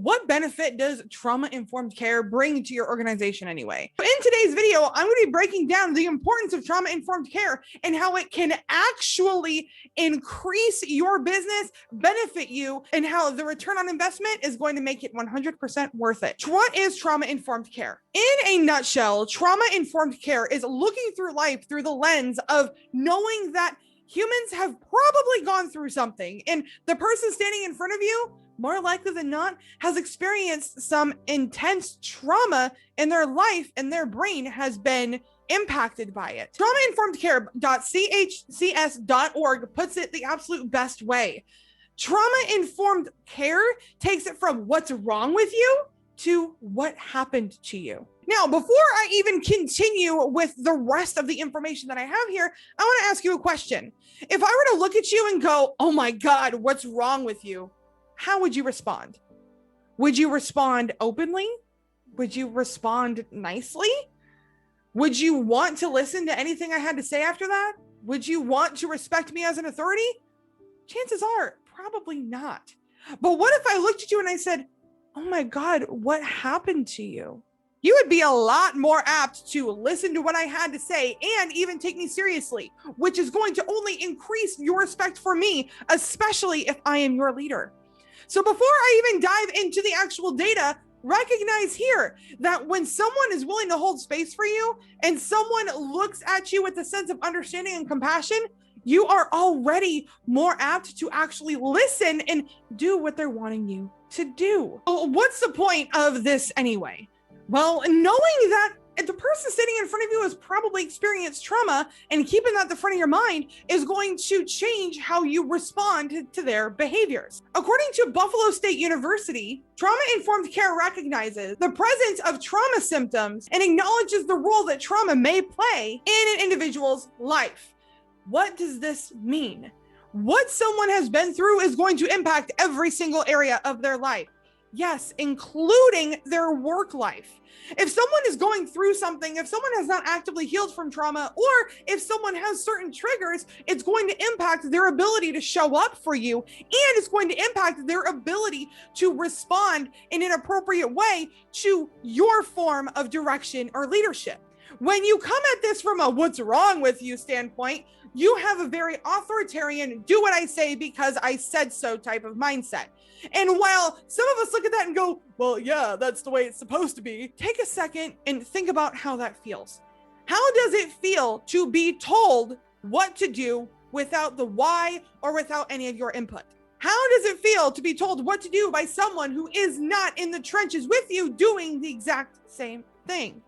what benefit does trauma-informed care bring to your organization anyway? In today's video, I'm going to be breaking down the importance of trauma-informed care and how it can actually increase your business, benefit you, and how the return on investment is going to make it 100% worth it. What is trauma-informed care? In a nutshell, trauma-informed care is looking through life through the lens of knowing that humans have probably gone through something, and the person standing in front of you, more likely than not, has experienced some intense trauma in their life, and their brain has been impacted by it. Traumainformedcare.chcs.org puts it the absolute best way. Trauma-informed care takes it from what's wrong with you to what happened to you. Now, before I even continue with the rest of the information that I have here, I want to ask you a question. If I were to look at you and go, oh my God, what's wrong with you? How would you respond? Would you respond openly? Would you respond nicely? Would you want to listen to anything I had to say after that? Would you want to respect me as an authority? Chances are probably not. But what if I looked at you and I said, oh my God, what happened to you? You would be a lot more apt to listen to what I had to say and even take me seriously, which is going to only increase your respect for me, especially if I am your leader. So before I even dive into the actual data, recognize here that when someone is willing to hold space for you and someone looks at you with a sense of understanding and compassion, you are already more apt to actually listen and do what they're wanting you to do. What's the point of this anyway? Well, knowing that the person sitting in front of you has probably experienced trauma, and keeping that at the front of your mind is going to change how you respond to their behaviors. According to Buffalo State University, trauma-informed care recognizes the presence of trauma symptoms and acknowledges the role that trauma may play in an individual's life. What does this mean? What someone has been through is going to impact every single area of their life. Yes, including their work life. If someone is going through something, if someone has not actively healed from trauma, or if someone has certain triggers, it's going to impact their ability to show up for you, and it's going to impact their ability to respond in an appropriate way to your form of direction or leadership. When you come at this from a what's wrong with you standpoint, you have a very authoritarian, do what I say because I said so type of mindset. And while some of us look at that and go, well, yeah, that's the way it's supposed to be, take a second and think about how that feels. How does it feel to be told what to do without the why or without any of your input? How does it feel to be told what to do by someone who is not in the trenches with you doing the exact same thing?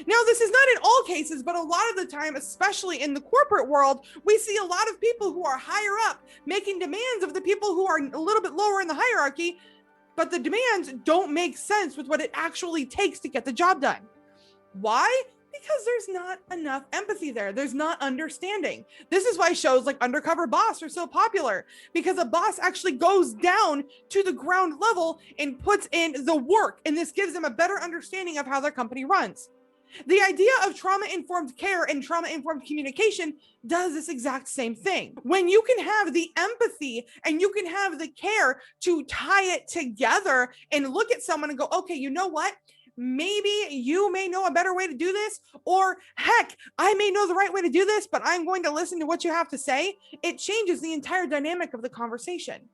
Now, this is not in all cases, but a lot of the time, especially in the corporate world, we see a lot of people who are higher up making demands of the people who are a little bit lower in the hierarchy, but the demands don't make sense with what it actually takes to get the job done. Why? Because there's not enough empathy there. There's not understanding. This is why shows like Undercover Boss are so popular, because a boss actually goes down to the ground level and puts in the work, and this gives them a better understanding of how their company runs. The idea of trauma-informed care and trauma-informed communication does this exact same thing. When you can have the empathy and you can have the care to tie it together and look at someone and go, okay, you know what? Maybe you may know a better way to do this, or heck, I may know the right way to do this, but I'm going to listen to what you have to say. It changes the entire dynamic of the conversation.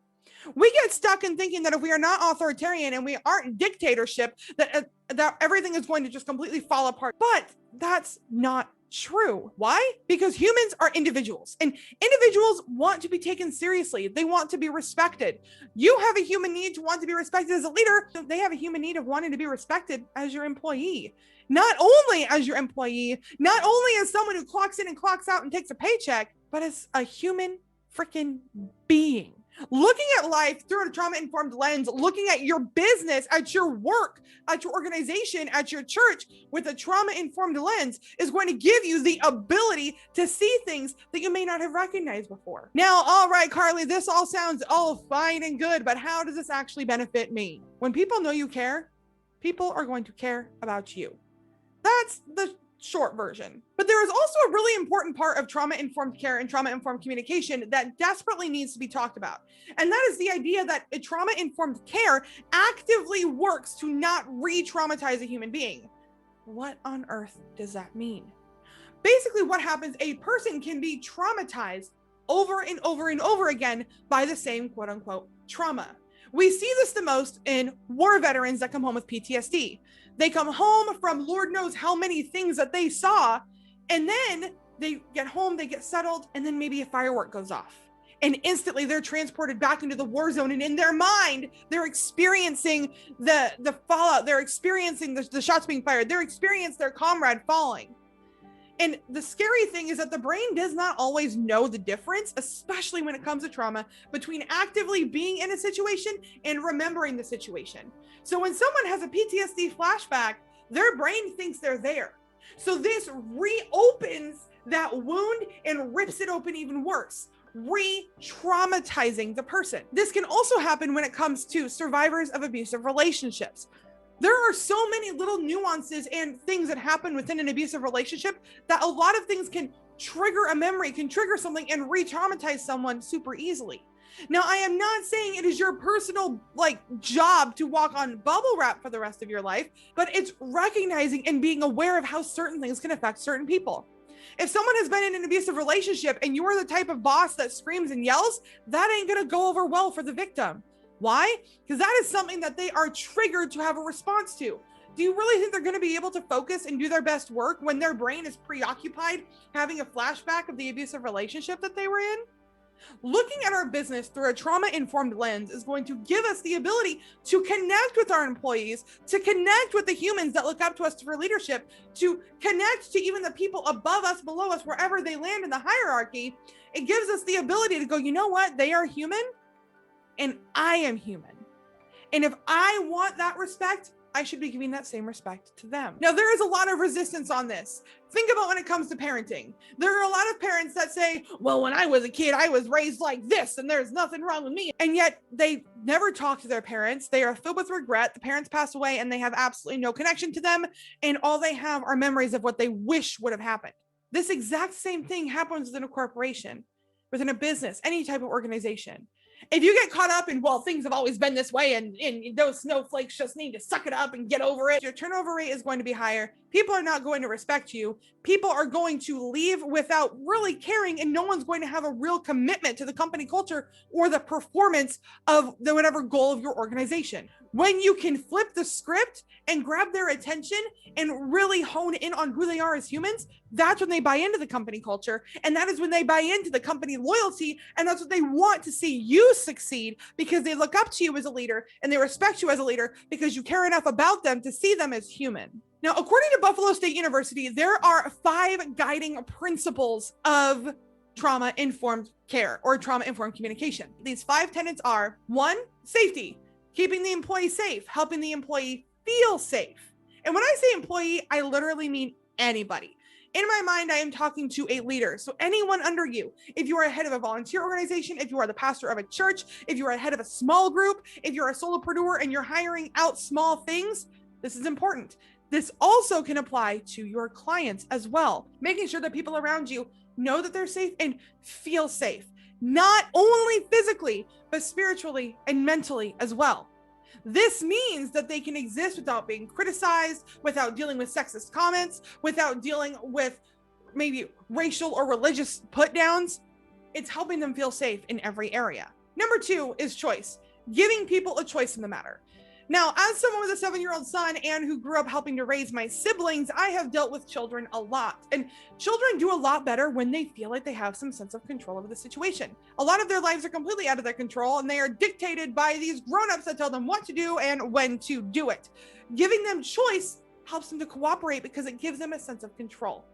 We get stuck in thinking that if we are not authoritarian and we aren't dictatorship, that everything is going to just completely fall apart. But that's not true. Why? Because humans are individuals, and individuals want to be taken seriously. They want to be respected. You have a human need to want to be respected as a leader. They have a human need of wanting to be respected as your employee. Not only as your employee, not only as someone who clocks in and clocks out and takes a paycheck, but as a human freaking being. Looking at life through a trauma-informed lens, looking at your business, at your work, at your organization, at your church with a trauma-informed lens is going to give you the ability to see things that you may not have recognized before. Now, all right, Karleigh, this all sounds all fine and good, but how does this actually benefit me? When people know you care, people are going to care about you. That's the short version. But there is also a really important part of trauma-informed care and trauma-informed communication that desperately needs to be talked about. And that is the idea that a trauma-informed care actively works to not re-traumatize a human being. What on earth does that mean? Basically, what happens, a person can be traumatized over and over and over again by the same quote unquote trauma. We see this the most in war veterans that come home with PTSD. They come home from Lord knows how many things that they saw, and then they get home, they get settled, and then maybe a firework goes off. And instantly they're transported back into the war zone. And in their mind, they're experiencing the fallout. They're experiencing the shots being fired. They're experiencing their comrade falling. And the scary thing is that the brain does not always know the difference, especially when it comes to trauma, between actively being in a situation and remembering the situation. So when someone has a PTSD flashback, their brain thinks they're there. So this reopens that wound and rips it open even worse, re-traumatizing the person. This can also happen when it comes to survivors of abusive relationships. There are so many little nuances and things that happen within an abusive relationship that a lot of things can trigger a memory, can trigger something and re-traumatize someone super easily. Now, I am not saying it is your personal job to walk on bubble wrap for the rest of your life, but it's recognizing and being aware of how certain things can affect certain people. If someone has been in an abusive relationship and you are the type of boss that screams and yells, that ain't gonna go over well for the victim. Why? Because that is something that they are triggered to have a response to. Do you really think they're going to be able to focus and do their best work when their brain is preoccupied having a flashback of the abusive relationship that they were in? Looking at our business through a trauma-informed lens is going to give us the ability to connect with our employees, to connect with the humans that look up to us for leadership, to connect to even the people above us, below us, wherever they land in the hierarchy. It gives us the ability to go, you know what? They are human. And I am human. And if I want that respect, I should be giving that same respect to them. Now, there is a lot of resistance on this. Think about when it comes to parenting. There are a lot of parents that say, well, when I was a kid, I was raised like this and there's nothing wrong with me. And yet they never talk to their parents. They are filled with regret. The parents pass away and they have absolutely no connection to them. And all they have are memories of what they wish would have happened. This exact same thing happens within a corporation, within a business, any type of organization. If you get caught up in, well, things have always been this way and those snowflakes just need to suck it up and get over it, your turnover rate is going to be higher. People are not going to respect you. People are going to leave without really caring, and no one's going to have a real commitment to the company culture or the performance of the whatever goal of your organization. When you can flip the script and grab their attention and really hone in on who they are as humans, that's when they buy into the company culture. And that is when they buy into the company loyalty. And that's what they want to see you succeed, because they look up to you as a leader and they respect you as a leader because you care enough about them to see them as human. Now, according to Buffalo State University, there are 5 guiding principles of trauma-informed care or trauma-informed communication. These 5 tenets are: 1, safety. Keeping the employee safe, helping the employee feel safe. And when I say employee, I literally mean anybody. In my mind, I am talking to a leader. So anyone under you, if you are a head of a volunteer organization, if you are the pastor of a church, if you are a head of a small group, if you're a solopreneur and you're hiring out small things, this is important. This also can apply to your clients as well. Making sure that people around you know that they're safe and feel safe. Not only physically, but spiritually and mentally as well. This means that they can exist without being criticized, without dealing with sexist comments, without dealing with maybe racial or religious put downs. It's helping them feel safe in every area. Number 2 is choice, giving people a choice in the matter. Now, as someone with a 7-year-old son and who grew up helping to raise my siblings, I have dealt with children a lot. And children do a lot better when they feel like they have some sense of control over the situation. A lot of their lives are completely out of their control, and they are dictated by these grown-ups that tell them what to do and when to do it. Giving them choice helps them to cooperate because it gives them a sense of control.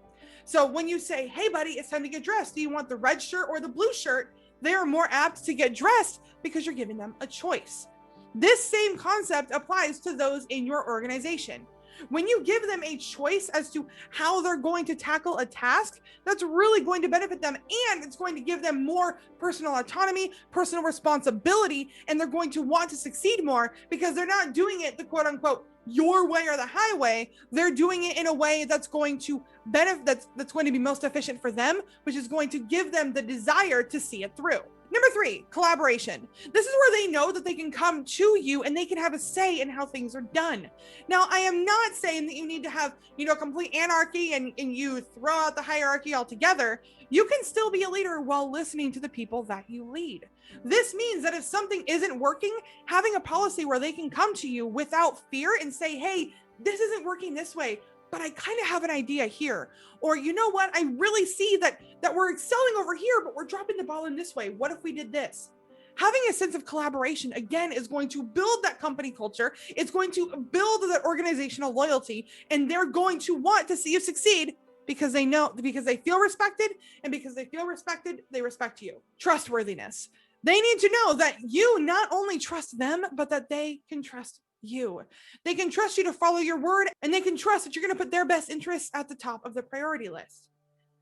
So when you say, hey, buddy, it's time to get dressed. Do you want the red shirt or the blue shirt? They are more apt to get dressed because you're giving them a choice. This same concept applies to those in your organization. When you give them a choice as to how they're going to tackle a task, that's really going to benefit them, and it's going to give them more personal autonomy, personal responsibility, and they're going to want to succeed more because they're not doing it the quote unquote your way or the highway. They're doing it in a way that's going to benefit, that's going to be most efficient for them, which is going to give them the desire to see it through. Number 3, collaboration. This is where they know that they can come to you and they can have a say in how things are done. Now, I am not saying that you need to have, complete anarchy and you throw out the hierarchy altogether. You can still be a leader while listening to the people that you lead. This means that if something isn't working, having a policy where they can come to you without fear and say, hey, this isn't working this way, but I kind of have an idea here. Or you know what, I really see that we're excelling over here, but we're dropping the ball in this way. What if we did this? Having a sense of collaboration, again, is going to build that company culture. It's going to build that organizational loyalty, and they're going to want to see you succeed because they feel respected, and because they feel respected, they respect you. Trustworthiness. They need to know that you not only trust them, but that they can trust you. They can trust you to follow your word, and they can trust that you're going to put their best interests at the top of the priority list.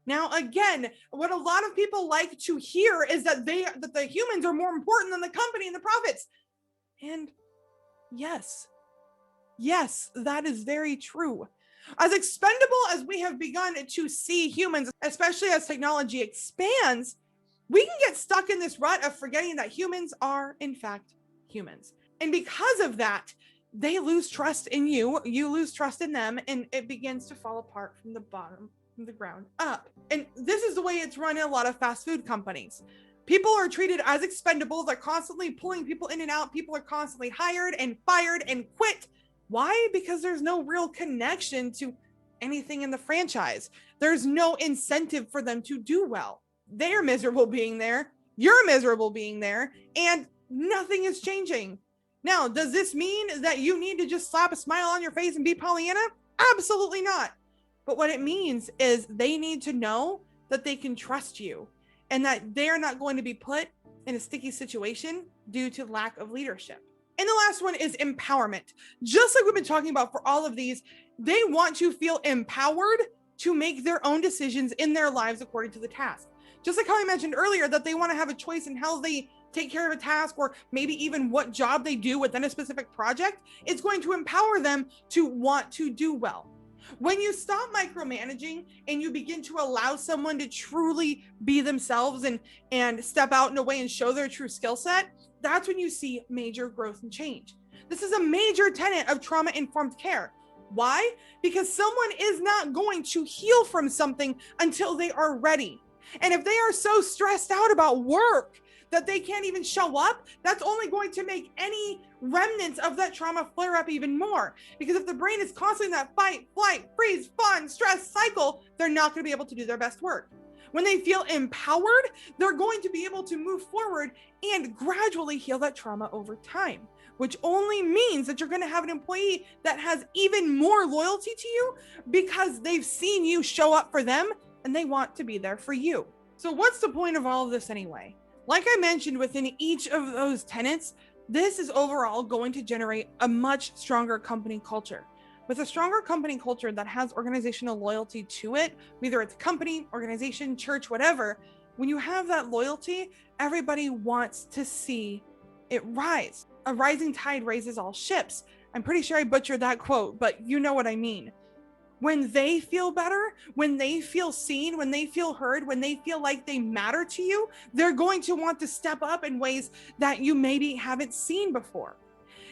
Now, again, what a lot of people like to hear is that the humans are more important than the company and the profits. And yes, that is very true. As expendable as we have begun to see humans, especially as technology expands, we can get stuck in this rut of forgetting that humans are, in fact, humans. And because of that, they lose trust in you, you lose trust in them, and it begins to fall apart from the bottom, from the ground up. And this is the way it's run in a lot of fast food companies. People are treated as expendables. They're constantly pulling people in and out. People are constantly hired and fired and quit. Why? Because there's no real connection to anything in the franchise. There's no incentive for them to do well. They're miserable being there. You're miserable being there, and nothing is changing. Now, does this mean that you need to just slap a smile on your face and be Pollyanna? Absolutely not. But what it means is they need to know that they can trust you and that they're not going to be put in a sticky situation due to lack of leadership. And the last one is empowerment. Just like we've been talking about for all of these, they want to feel empowered to make their own decisions in their lives according to the task. Just like how I mentioned earlier, that they want to have a choice in how they take care of a task, or maybe even what job they do within a specific project. It's going to empower them to want to do well. When you stop micromanaging and you begin to allow someone to truly be themselves and step out in a way and show their true skill set, that's when you see major growth and change. This is a major tenet of trauma-informed care. Why? Because someone is not going to heal from something until they are ready. And if they are so stressed out about work that they can't even show up, that's only going to make any remnants of that trauma flare up even more. Because if the brain is constantly in that fight, flight, freeze, fawn, stress cycle, they're not going to be able to do their best work. When they feel empowered, they're going to be able to move forward and gradually heal that trauma over time, which only means that you're going to have an employee that has even more loyalty to you because they've seen you show up for them and they want to be there for you. So what's the point of all of this anyway? Like I mentioned, within each of those tenets, this is overall going to generate a much stronger company culture. With a stronger company culture that has organizational loyalty to it, whether it's a company, organization, church, whatever, when you have that loyalty, everybody wants to see it rise. A rising tide raises all ships. I'm pretty sure I butchered that quote, but you know what I mean. When they feel better, when they feel seen, when they feel heard, when they feel like they matter to you, they're going to want to step up in ways that you maybe haven't seen before.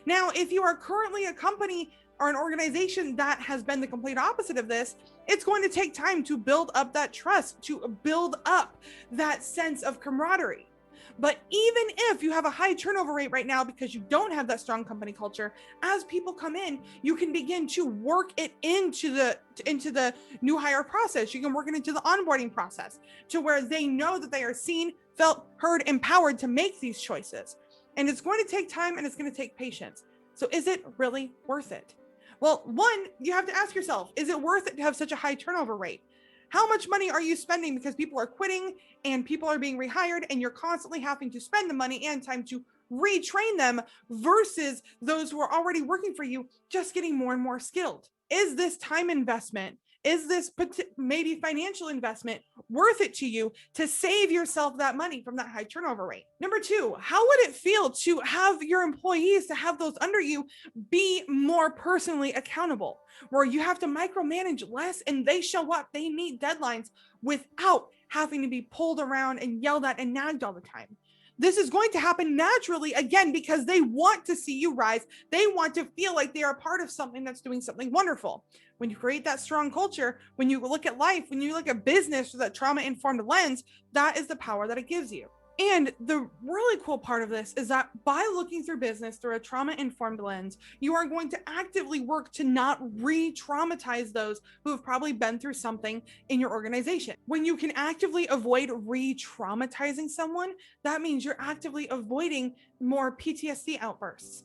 Now, if you are currently a company or an organization that has been the complete opposite of this, it's going to take time to build up that trust, to build up that sense of camaraderie. But even if you have a high turnover rate right now because you don't have that strong company culture, as people come in, you can begin to work it into the new hire process. You can work it into the onboarding process to where they know that they are seen, felt, heard, empowered to make these choices. And it's going to take time and it's going to take patience. So is it really worth it? Well, one, you have to ask yourself, is it worth it to have such a high turnover rate? How much money are you spending because people are quitting and people are being rehired and you're constantly having to spend the money and time to retrain them versus those who are already working for you, just getting more and more skilled? Is this time investment? Is this maybe financial investment worth it to you to save yourself that money from that high turnover rate? Number two, how would it feel to have your employees, to have those under you, be more personally accountable, where you have to micromanage less and they show up, they meet deadlines without having to be pulled around and yelled at and nagged all the time? This is going to happen naturally, again, because they want to see you rise. They want to feel like they are a part of something that's doing something wonderful. When you create that strong culture, when you look at life, when you look at business through that trauma-informed lens, that is the power that it gives you. And the really cool part of this is that by looking through business through a trauma-informed lens, you are going to actively work to not re-traumatize those who have probably been through something in your organization. When you can actively avoid re-traumatizing someone, that means you're actively avoiding more PTSD outbursts,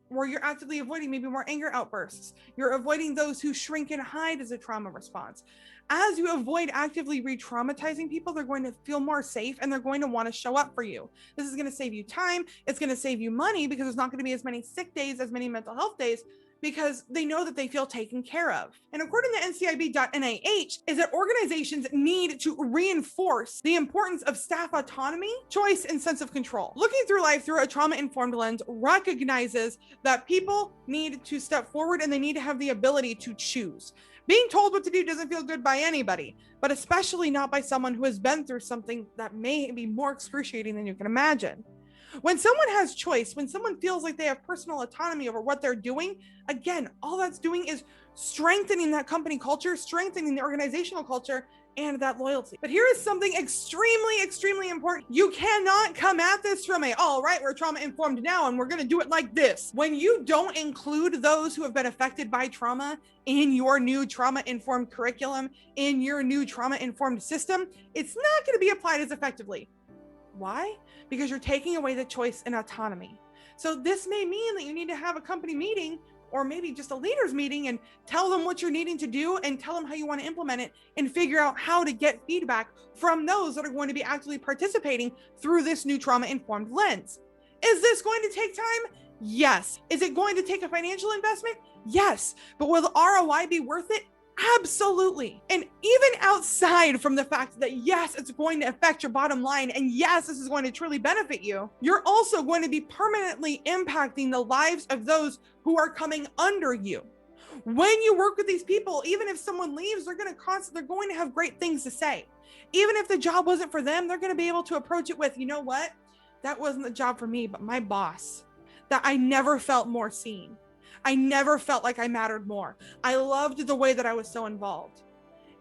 where you're actively avoiding maybe more anger outbursts. You're avoiding those who shrink and hide as a trauma response. As you avoid actively re-traumatizing people, they're going to feel more safe and they're going to want to show up for you. This is going to save you time. It's going to save you money because there's not going to be as many sick days, as many mental health days, because they know that they feel taken care of. And according to NCIB.NIH, is that organizations need to reinforce the importance of staff autonomy, choice, and sense of control. Looking through life through a trauma-informed lens recognizes that people need to step forward and they need to have the ability to choose. Being told what to do doesn't feel good by anybody, but especially not by someone who has been through something that may be more excruciating than you can imagine. When someone has choice, when someone feels like they have personal autonomy over what they're doing, again, all that's doing is strengthening that company culture, strengthening the organizational culture, and that loyalty. But here is something extremely, extremely important. You cannot come at this from all right, we're trauma informed now and we're going to do it like this. When you don't include those who have been affected by trauma in your new trauma informed curriculum, in your new trauma informed system, it's not going to be applied as effectively. Why? Because you're taking away the choice and autonomy. So this may mean that you need to have a company meeting, or maybe just a leaders meeting, and tell them what you're needing to do and tell them how you want to implement it and figure out how to get feedback from those that are going to be actively participating through this new trauma-informed lens. Is this going to take time? Yes. Is it going to take a financial investment? Yes. But will the ROI be worth it? Absolutely. And even outside from the fact that yes, it's going to affect your bottom line, and yes, this is going to truly benefit you, you're also going to be permanently impacting the lives of those who are coming under you. When you work with these people, even if someone leaves, they're going to have great things to say. Even if the job wasn't for them, they're going to be able to approach it with, you know what? That wasn't the job for me, but my boss, that I never felt more seen. I never felt like I mattered more. I loved the way that I was so involved.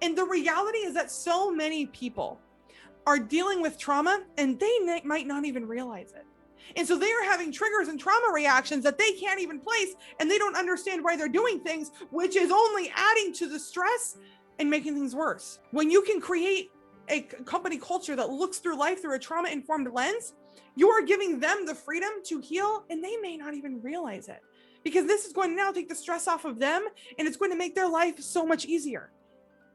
And the reality is that so many people are dealing with trauma and they might not even realize it. And so they are having triggers and trauma reactions that they can't even place, and they don't understand why they're doing things, which is only adding to the stress and making things worse. When you can create a company culture that looks through life through a trauma-informed lens, you are giving them the freedom to heal, and they may not even realize it. Because this is going to now take the stress off of them, and it's going to make their life so much easier.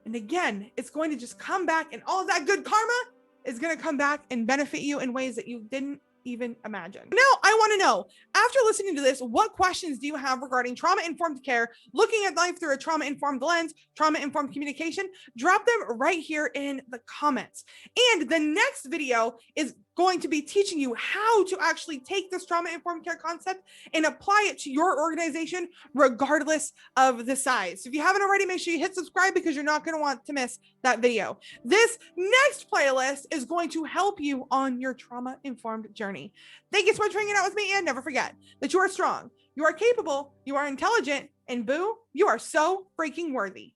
And again, it's going to just come back, and all of that good karma is going to come back and benefit you in ways that you didn't even imagine. Now, I want to know, after listening to this, what questions do you have regarding trauma-informed care, looking at life through a trauma-informed lens, trauma-informed communication? Drop them right here in the comments. And the next video is going to be teaching you how to actually take this trauma-informed care concept and apply it to your organization, regardless of the size. So if you haven't already, make sure you hit subscribe because you're not going to want to miss that video. This next playlist is going to help you on your trauma-informed journey. Thank you so much for hanging out with me, and never forget that you are strong, you are capable, you are intelligent, and boo, you are so freaking worthy.